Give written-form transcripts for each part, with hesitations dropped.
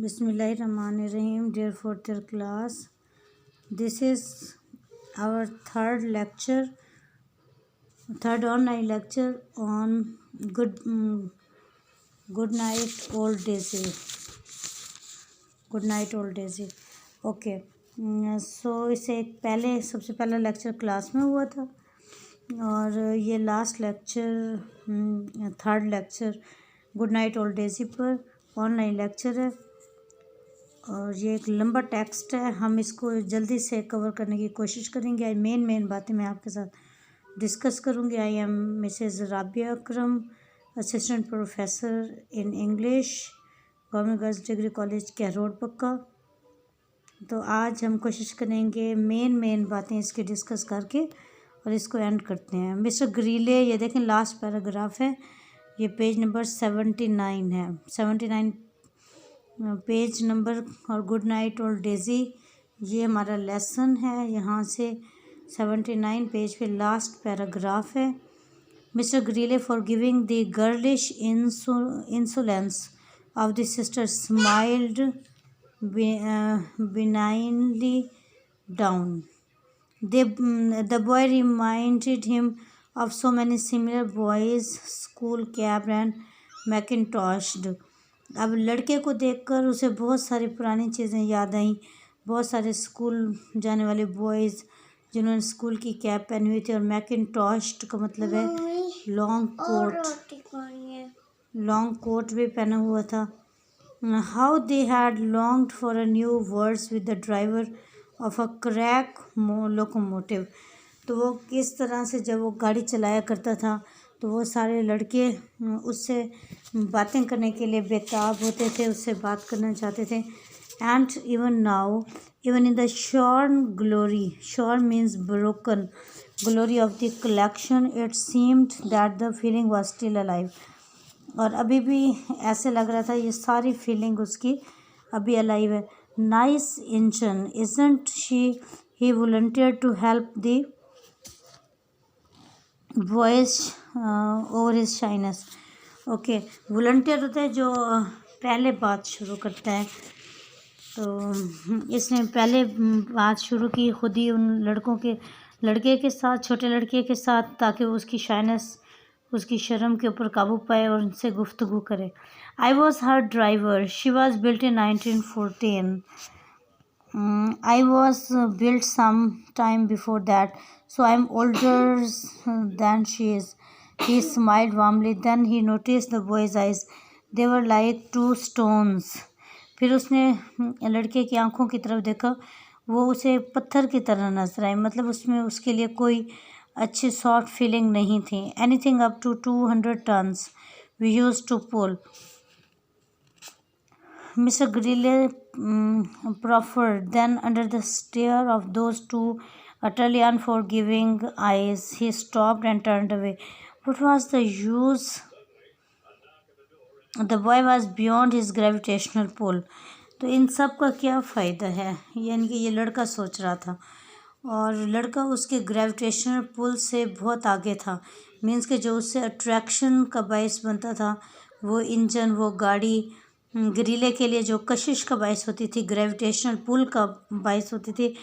Bismillahirrahmanirrahim, dear fourth year class. This is our third online lecture on good night old Daisy. Good night old Daisy. Okay. सो इसे सबसे पहला lecture class में हुआ था और ये last lecture third lecture good night old Daisy पर online lecture है और ये एक लंबा टेक्स्ट है। हम इसको जल्दी से कवर करने की कोशिश करेंगे। आई मेन बातें मैं आपके साथ डिस्कस करूँगी। I am Mrs Rabia Akram, assistant professor in English, government girls degree college road पक्का। तो आज हम कोशिश करेंगे मेन बातें इसकी डिस्कस करके और इसको एंड करते हैं। मिस्टर ग्रीले, ये देखें लास्ट पैराग्राफ है, ये पेज नंबर 79 है, 79 पेज नंबर। और गुड नाइट ओल्ड डेजी ये हमारा लेसन है, यहाँ से 79 पेज पे लास्ट पैराग्राफ है। Mister grille for giving the girlish insolence of the sister smiled benignly down. The boy reminded him of so many similar boys, school capped and mackintoshed. अब लड़के को देखकर उसे बहुत सारी पुरानी चीज़ें याद आईं, बहुत सारे स्कूल जाने वाले बॉयज़ जिन्होंने स्कूल की कैप पहनी हुई थी। और मैकिनटॉश्ड का मतलब है लॉन्ग कोट भी पहना हुआ था। How they had longed for a new words with the driver of a crack locomotive. तो वो किस तरह से जब वो गाड़ी चलाया करता था तो वो सारे लड़के उससे बातें करने के लिए बेताब होते थे, उससे बात करना चाहते थे। And even now, even in the shorn means broken glory of the collection, it seemed that the feeling was still alive. और अभी भी ऐसे लग रहा था ये सारी फीलिंग उसकी अभी अलाइव है। Nice engine isn't she, he volunteer to help the boys over his shyness. Okay, volunteer होता है जो पहले बात शुरू करता है। तो इसने पहले बात शुरू की खुद ही उन लड़के के साथ, छोटे लड़के के साथ, ताकि वो उसकी शाइनेस, उसकी शर्म के ऊपर काबू पाए और उनसे गुफ्तगू करे। I was her driver, she was built in 1914। I was built some time before that, so I am older than she is. He smiled warmly, then he notice the boys eyes, they were like two stones. फिर उसने लड़के की आंखों की तरफ देखा, वो उसे पत्थर की तरह नजर आए, मतलब उसमें उसके लिए कोई अच्छी सॉफ्ट फीलिंग नहीं थी। Anything up to 200 tons we use to pull. Mr Grilley proffered, then under the stare of those two utterly unforgiving eyes he stopped and turned away. What was the use? The boy was beyond his gravitational pull. तो इन सब का क्या फ़ायदा है, यानी कि ये लड़का सोच रहा था और लड़का उसके ग्रेविटेशनल पुल से बहुत आगे था। मीन्स कि जो उससे अट्रैक्शन का बायस बनता था, वो इंजन, वो गाड़ी, ग्रीले के लिए जो कशिश का बायस होती थी, ग्रेविटेशनल पुल का बायस होती थी,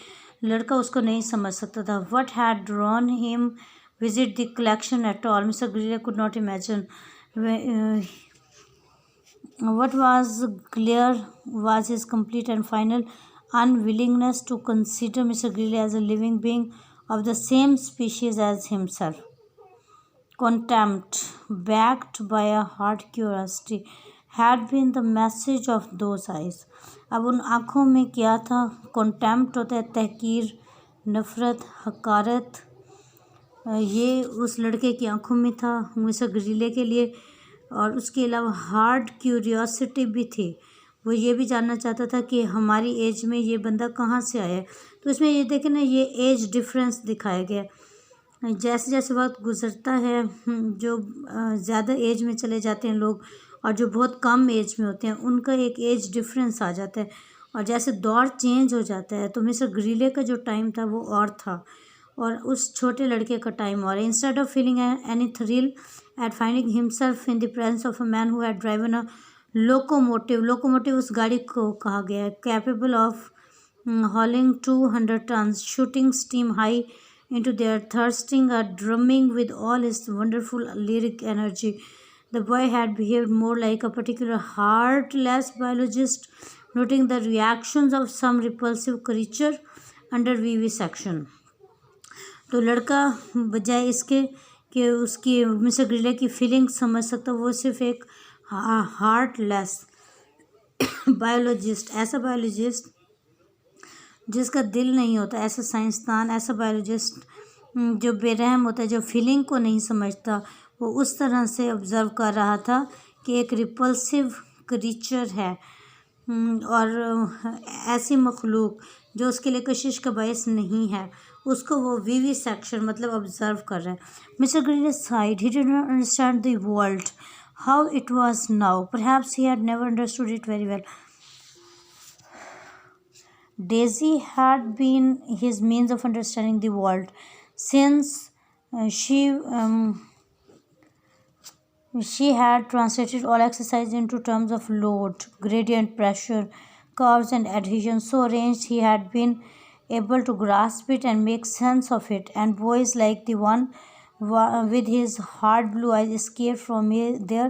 लड़का उसको नहीं समझ सकता था। What had drawn him visit the collection at all, mister grille could not imagine. What was clear was his complete and final unwillingness to consider Mr. Greeley as a living being of the same species as himself. Contempt, backed by a hard curiosity, had been the message of those eyes. अब उन आँखों में क्या था? Contempt होता है तहकीर, नफ़रत, हकारत। ये उस लड़के की आँखों में था मिस्टर ग्रीले के लिए। और उसके अलावा हार्ड क्यूरियोसिटी भी थी, वो ये भी जानना चाहता था कि हमारी एज में ये बंदा कहाँ से आया है। तो इसमें ये देखें ना, ये एज डिफरेंस दिखाया गया। जैसे जैसे वक्त गुजरता है, जो ज़्यादा एज में चले जाते हैं लोग और जो बहुत कम एज में होते हैं, उनका एक एज डिफरेंस आ जाता है। और जैसे दौर चेंज हो जाता है, तो मिस्टर ग्रीले का जो टाइम था वो और था और उस छोटे लड़के का टाइम और। Instead of feeling any thrill at finding himself in the presence of a man who had driven a locomotive, locomotive उस गाड़ी को कहा गया है। Capable of hauling 200 tons, shooting steam high into the air, thirsting or drumming with all his wonderful lyric energy. The boy had behaved more like a particular heartless biologist, noting the reactions of some repulsive creature under vivisection. तो लड़का बजाय इसके कि उसकी mister grille की feeling समझ सकता, वो सिर्फ एक हार्टलेस बायोलॉजिस्ट, ऐसा बायोलॉजिस्ट जिसका दिल नहीं होता, ऐसा साइंसदान, ऐसा बायोलॉजिस्ट जो बेरहम होता है, जो फीलिंग को नहीं समझता, वो उस तरह से ऑब्ज़र्व कर रहा था कि एक रिपल्सिव क्रीचर है और ऐसी मखलूक जो उसके लिए कशिश का बायस नहीं है, उसको वो विविसेक्शन मतलब ऑब्ज़र्व कर रहा है। Mister grille side, he did not understand the world how it was now, perhaps he had never understood it very well. Daisy had been his means of understanding the world since she had translated all exercise into terms of load, gradient, pressure, curves, and adhesion. So arranged, he had been able to grasp it and make sense of it. And boys like the one with his hard blue eyes escaped from their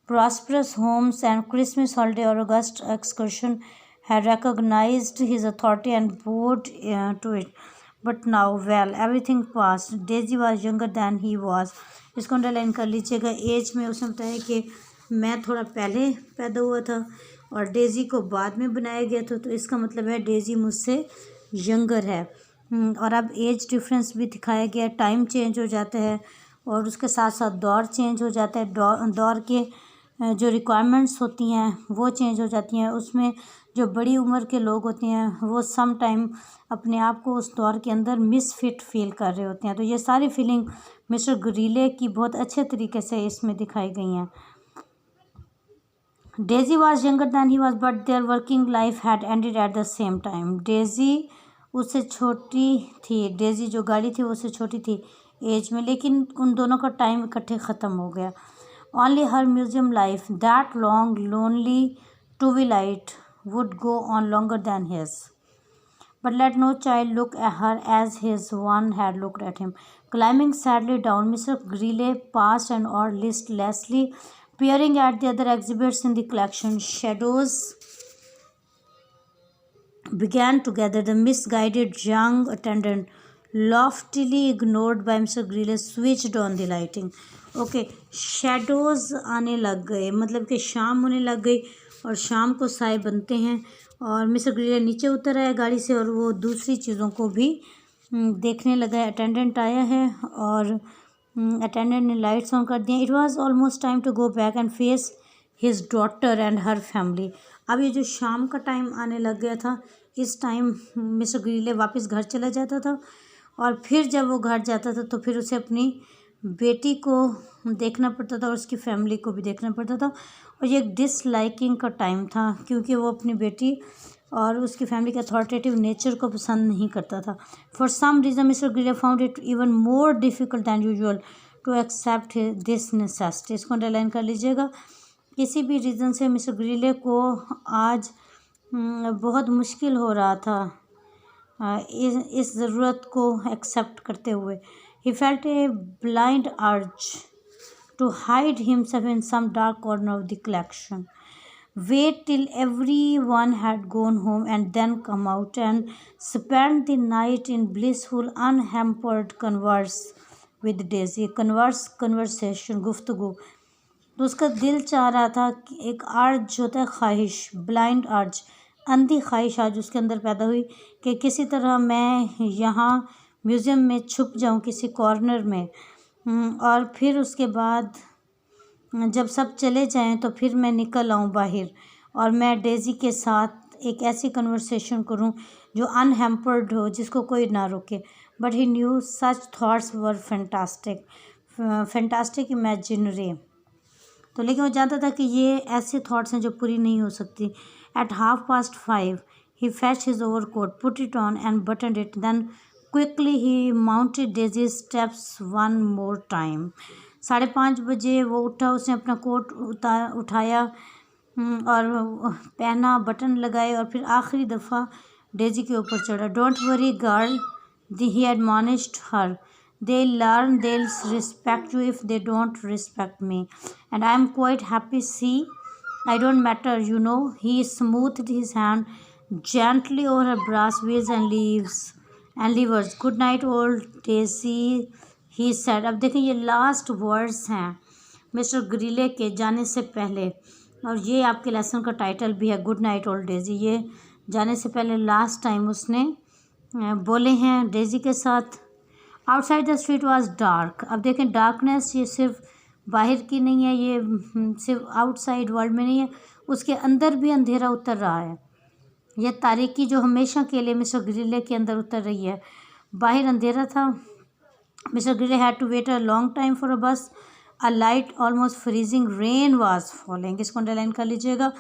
prosperous homes and Christmas holiday or August excursion had recognized his authority and bowed to it. But now, well, everything passed. Daisy was younger than he was. इसको underline कर लीजिएगा. As में उसने बताया कि मैं थोड़ा पहले पैदा हुआ था और डेज़ी को बाद में बनाया गया था, तो इसका मतलब है डेज़ी मुझसे यंगर है. और अब एज डिफरेंस भी दिखाया गया. टाइम चेंज हो जाता है और उसके साथ साथ दौर चेंज हो जाता है. दौर के जो रिक्वायरमेंट्स होती हैं वो चेंज हो जाती हैं. उसमें जो बड़ी उम्र के लोग होते हैं वो सम टाइम अपने आप को उस दौर के अंदर मिसफिट फील कर रहे होते हैं. तो ये सारी फीलिंग मिस्टर ग्रिले की बहुत अच्छे तरीके से इसमें दिखाई गई हैं. Daisy was younger than he was but their working life had ended at the same time. Daisy उससे छोटी थी, डेज़ी जो गाड़ी थी वो उससे छोटी थी एज में, लेकिन उन दोनों का टाइम इकट्ठे ख़त्म हो गया. Only her museum life, that long, lonely twilight, would go on longer than his. But let no child look at her as his one had looked at him. Climbing sadly down, Mr. Greeley passed an hour listlessly, peering at the other exhibits in the collection. Shadows began to gather. The misguided young attendant, loftily ignored by Mr. Greeley, switched on the lighting. Okay, shadows आने लग गए, मतलब कि शाम होने लग गई और शाम को साए बनते हैं. और मिस्टर ग्रिले नीचे उतर आया गाड़ी से और वो दूसरी चीज़ों को भी देखने लगा है. अटेंडेंट आया है और अटेंडेंट ने लाइट्स ऑन कर दिया. It was almost time to go back and face his daughter and her family. अब ये जो शाम का टाइम आने लग गया था, इस टाइम मिस्टर ग्रिले वापस घर चला जाता था और फिर जब वो घर जाता था तो फिर उसे अपनी बेटी को देखना पड़ता था और उसकी फैमिली को भी देखना पड़ता था. और ये एक डिसलाइकिंग का टाइम था क्योंकि वो अपनी बेटी और उसकी फैमिली के अथॉरिटेटिव नेचर को पसंद नहीं करता था. For some reason Mr Grilley found it even more difficult than usual to accept this necessity. इसको अंडरलाइन कर लीजिएगा. किसी भी रीज़न से मिस्टर ग्रिले को आज बहुत मुश्किल हो रहा था इस ज़रूरत को एक्सेप्ट करते हुए. He felt a blind urge to hide himself in some dark corner of the collection, wait till everyone had gone home, and then come out and spend the night in blissful, unhampered converse with Daisy. Conversation, गुफ्तगू. तो उसका दिल चाह रहा था कि एक अर्ज होता है, ख्वाहिश, ब्लाइंड अर्ज, अंधी ख्वाहिश आज उसके अंदर पैदा हुई कि किसी तरह मैं यहाँ म्यूज़ियम में छुप जाऊं किसी कॉर्नर में, और फिर उसके बाद जब सब चले जाएं तो फिर मैं निकल आऊं बाहर और मैं डेज़ी के साथ एक ऐसी कन्वर्सेशन करूं जो अनहैम्पर्ड हो, जिसको कोई ना रोके. But he new such thoughts were fantastic imaginary. तो लेकिन वो जानता था कि ये ऐसे थॉट्स हैं जो पूरी नहीं हो सकती. Eight 5:30 he fetched his overcoat, put it on and buttoned it, then quickly he mounted Daisy's steps one more time. 5:30 बजे वो उठा, उसने अपना कोट उठाया और पहना, बटन लगाए और फिर आखिरी दफ़ा डेजी के ऊपर चढ़ा। Don't worry girl, he admonished her, they learn they'll respect you if they don't respect me, and I'm quite happy. See, I don't matter, you know. He smoothed his hand gently over her brass wheels and levers. Good night old Daisy, he said. अब देखें ये last words हैं mister grille के जाने से पहले, और ये आपके लेसन का टाइटल भी है, गुड नाइट ओल्ड डेजी। ये जाने से पहले लास्ट टाइम उसने बोले हैं डेजी के साथ। Outside the street was dark. अब देखें डार्कनेस ये सिर्फ बाहर की नहीं है, ये सिर्फ आउटसाइड वर्ल्ड में नहीं है, उसके अंदर भी अंधेरा उतर रहा है। यह तारीकी जो हमेशा के लिए मिस्टर ग्रिले के अंदर उतर रही है। बाहर अंधेरा था। Mister Grilley had to wait a long time for a bus. A light almost freezing rain was falling. इसको अंडरलाइन कर लीजिएगा।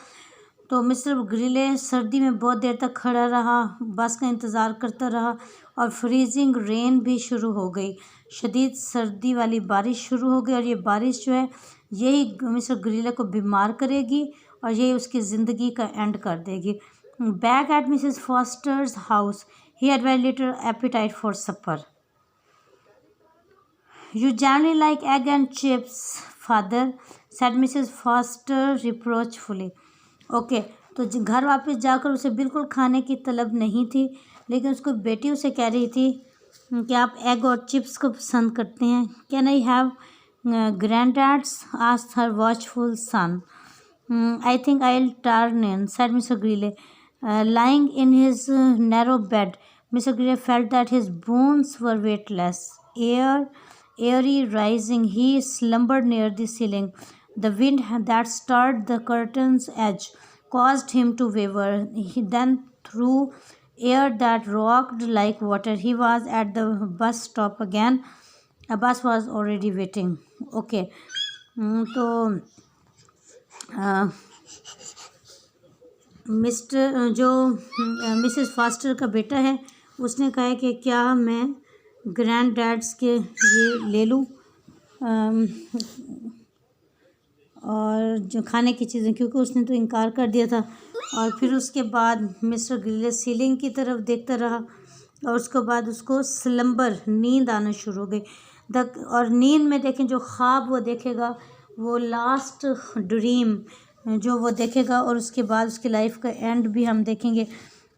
तो मिस्टर ग्रिले सर्दी में बहुत देर तक खड़ा रहा, बस का इंतज़ार करता रहा, और फ्रीजिंग रेन भी शुरू हो गई। शदीद सर्दी वाली बारिश शुरू हो गई, और ये बारिश जो है यही मिस्टर ग्रिले को बीमार करेगी और यही उसकी ज़िंदगी का एंड कर देगी। Back at Mrs Foster's house he had very little appetite for supper. You generally like egg and chips, father, said Mrs. Foster reproachfully. Okay, तो घर वापस जाकर उसे बिल्कुल खाने की तलब नहीं थी, लेकिन उसको बेटी उसे कह रही थी कि आप एग और चिप्स को पसंद करते हैं। Can I have granddads? asked her watchful son. I think I'll turn in, said Mr. Greeley. Lying in his narrow bed, Mr. Greeley felt that his bones were weightless. Airy rising, he slumbered near the ceiling. The wind that stirred the curtain's edge caused him to waver. Then, through air that rocked like water, he was at the bus stop again. A bus was already waiting. Okay. तो Mrs faster का बेटा है, उसने कहा है कि क्या मैं ग्रैंड डैड्स के ये ले लूँ और जो खाने की चीज़ें, क्योंकि उसने तो इनकार कर दिया था। और फिर उसके बाद मिस्टर ग्रिले सीलिंग की तरफ देखता रहा, और उसके बाद उसको स्लम्बर नींद आना शुरू हो गई। और नींद में देखें जो ख्वाब वो देखेगा, वो लास्ट ड्रीम जो वो देखेगा, और उसके बाद उसकी लाइफ का एंड भी हम देखेंगे।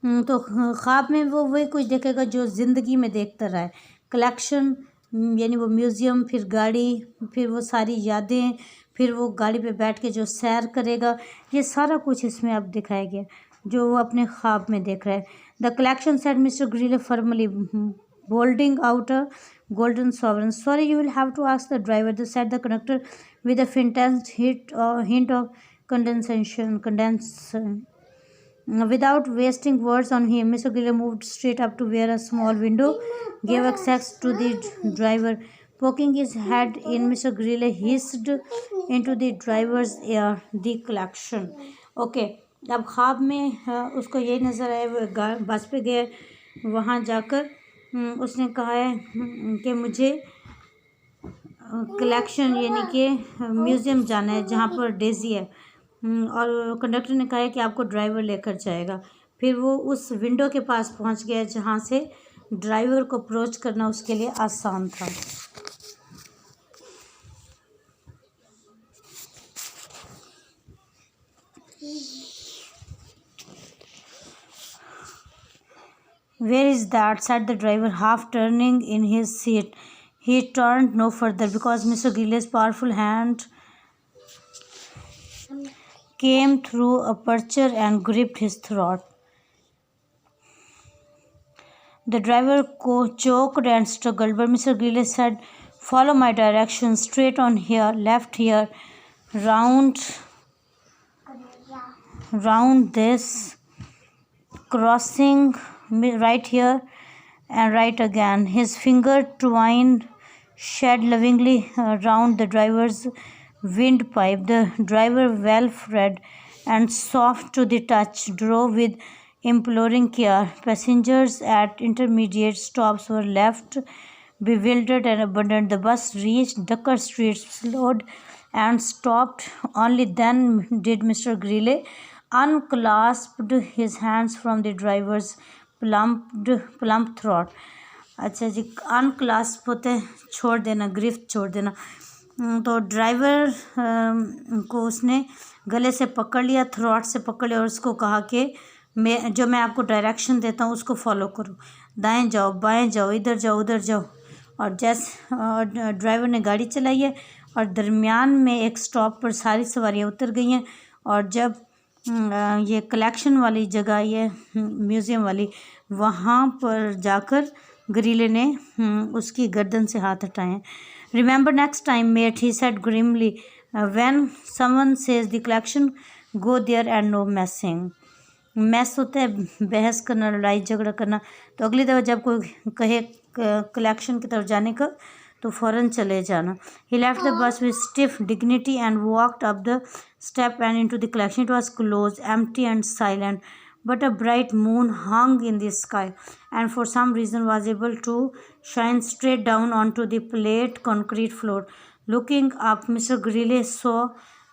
तो ख्वाब में वो वही कुछ देखेगा जो ज़िंदगी में देखता रहा है। कलेक्शन यानी वो म्यूज़ियम, फिर गाड़ी, फिर वो सारी यादें, फिर वो गाड़ी पे बैठ के जो सैर करेगा, ये सारा कुछ इसमें अब दिखाया गया जो वो अपने ख्वाब में देख रहा है। The collection said mister grille formally, holding out a golden sovereign. Sorry, you will have to ask the driver, said the conductor with a faint hint of condescension. Without wasting words on him, Mr. Gilliam moved straight up to where a small window gave access to the driver. Poking his head in, Mr. Griley hissed into the driver's ear, the collection. Okay, अब ख्वाब में उसको ये नज़र आया, बस पे गया, वहाँ जाकर उसने कहा है कि मुझे कलेक्शन यानी कि म्यूज़ियम जाना है जहाँ पर डेज़ी है, और कंडक्टर ने कहा है कि आपको ड्राइवर लेकर जाएगा। फिर वो उस विंडो के पास पहुंच गया जहां से ड्राइवर को अप्रोच करना उसके लिए आसान था। Where is that? said the driver, half turning in his seat. He turned no further because Mr. Gilles' powerful hand came through a aperture and gripped his throat. The driver choked and struggled, but Mr. Gilles said, "Follow my directions, straight on here, left here, round this, crossing right here, and right again." His finger twined shed lovingly round the driver's windpipe. The driver, well fed and soft to the touch, drove with imploring care. Passengers at intermediate stops were left bewildered and abandoned. The bus reached Ducker Street, slowed, and stopped. Only then did Mr. Greeley unclasped his hands from the driver's plump throat. अच्छा जी, अनक्लास्प होते हैं छोड़ देना, गिरफ्त छोड़ देना। तो driver को उसने गले से पकड़ लिया, थ्रॉट से पकड़ लिया और उसको कहा कि मैं आपको डायरेक्शन देता हूँ उसको फॉलो करो, दाएं जाओ, बाएं जाओ, इधर जाओ, उधर जाओ। और ड्राइवर ने गाड़ी चलाई है और दरमियान में एक स्टॉप पर सारी सवारियाँ उतर गई हैं। और जब ये कलेक्शन वाली जगह, ये म्यूज़ियम वाली, वहाँ पर जाकर ग्रीले ने उसकी गर्दन से हाथ हटाए। Remember next time mate, he said grimly, when someone says the collection, go there and no messing. Mess होता है बहस करना, लड़ाई झगड़ा करना। तो अगली दफ़ा जब कोई कहे कलेक्शन की तरफ जाने का तो फ़ौरन चले जाना। He left the bus with stiff dignity and walked up the step and into the collection. It was close, empty and silent, but a bright moon hung in the sky and for some reason was able to shine straight down onto the plate concrete floor. Looking up, Mr. Greeley saw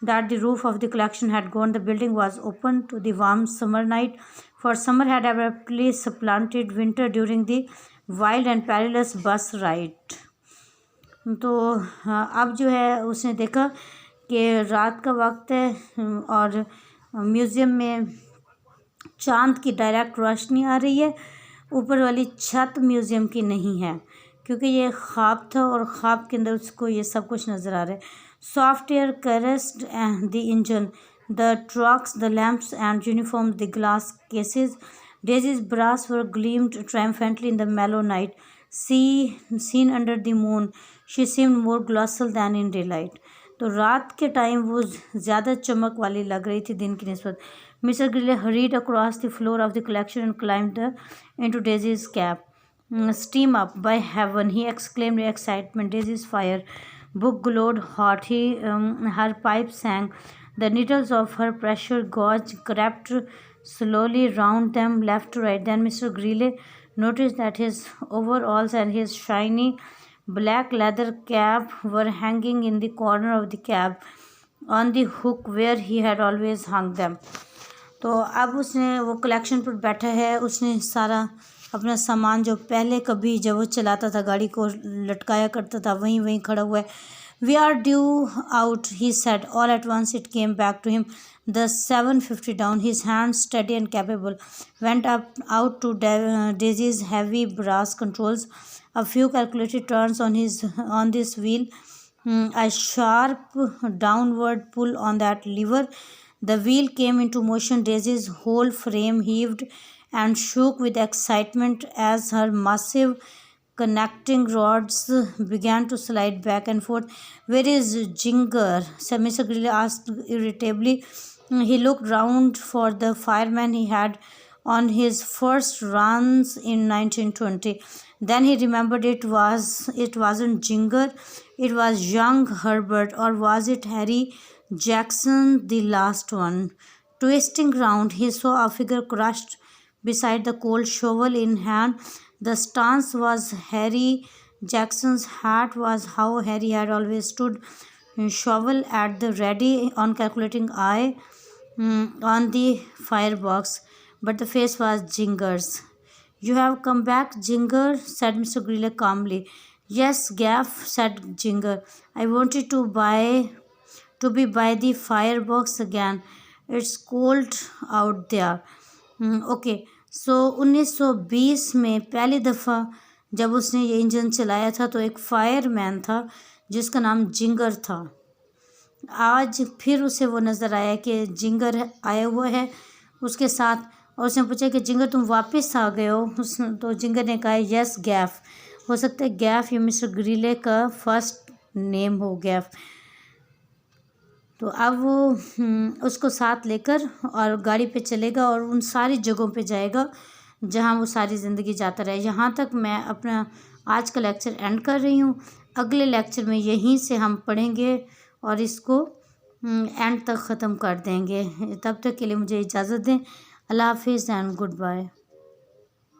that the roof of the collection had gone. The building was open to the warm summer night, for summer had abruptly supplanted winter during the wild and perilous bus ride. तो अब जो है उसने देखा कि रात का वक्त है और म्यूज़ियम में चांद की डायरेक्ट रोशनी आ रही है, ऊपर वाली छत म्यूज़ियम की नहीं है क्योंकि ये ख्वाब था और ख्वाब के अंदर उसको ये सब कुछ नज़र आ रहा है। Soft air caressed the engine, the trucks, the lamps and uniform, the glass cases. Daisy's brass were gleamed triumphantly in the mellow night. Seen under the moon, she seemed more colossal than in daylight. तो रात के time वो ज़्यादा चमक वाली लग रही थी दिन की निस्बत। Mr. Greeley hurried across the floor of the collection and climbed into Daisy's cab. Steam up, by heaven, he exclaimed in excitement. Daisy's fire book glowed hot. Her pipe sang. The needles of her pressure gauge crept slowly round them left to right. Then Mr. Greeley noticed that his overalls and his shiny black leather cap were hanging in the corner of the cab on the hook where he had always hung them. तो अब उसने वो collection पर बैठा है, उसने सारा अपना सामान जो पहले कभी जब वो चलाता था गाड़ी को लटकाया करता था वहीं खड़ा हुआ है। We are due out, he said. All at once it came back to him, the 7:50 down. His hand steady and capable went up out to Daisy's heavy brass controls. A few calculated turns on this wheel, a sharp downward pull on that lever. The wheel came into motion. Daisy's whole frame heaved and shook with excitement as her massive connecting rods began to slide back and forth. "Where is Ginger?" said Mr. Greeley asked irritably. He looked round for the fireman he had on his first runs in 1920. Then he remembered it wasn't Ginger, it was young Herbert, or was it Harry Jackson, the last one? Twisting round, he saw a figure crushed beside the cold, shovel in hand. The stance was Harry Jackson's. Hat was how Harry had always stood, shovel at the ready, on calculating eye on the firebox. But the face was Ginger's. "You have come back, Ginger," said Mr. Greeley calmly. "Yes, Gaff," said Ginger. "I wanted to be by the firebox again. It's cold out there." Okay, so 1920 में पहली दफ़ा जब उसने ये engine चलाया था तो एक फायरमैन था जिसका नाम जिंगर था। आज फिर उसे वो नज़र आया कि जिंगर आया हुआ है उसके साथ, और उसने पूछा कि जिंगर तुम वापस आ गए हो? तो जिंगर ने कहा यस गैफ. हो सकता है गैफ ये मिस्टर ग्रीले का फर्स्ट नेम हो, गैफ. तो अब वो उसको साथ लेकर और गाड़ी पे चलेगा और उन सारी जगहों पे जाएगा जहाँ वो सारी ज़िंदगी जाता रहे। यहाँ तक मैं अपना आज का लेक्चर एंड कर रही हूँ। अगले लेक्चर में यहीं से हम पढ़ेंगे और इसको एंड तक ख़त्म कर देंगे। तब तक के लिए मुझे इजाज़त दें। अल्लाह हाफिज़ एंड गुड बाय।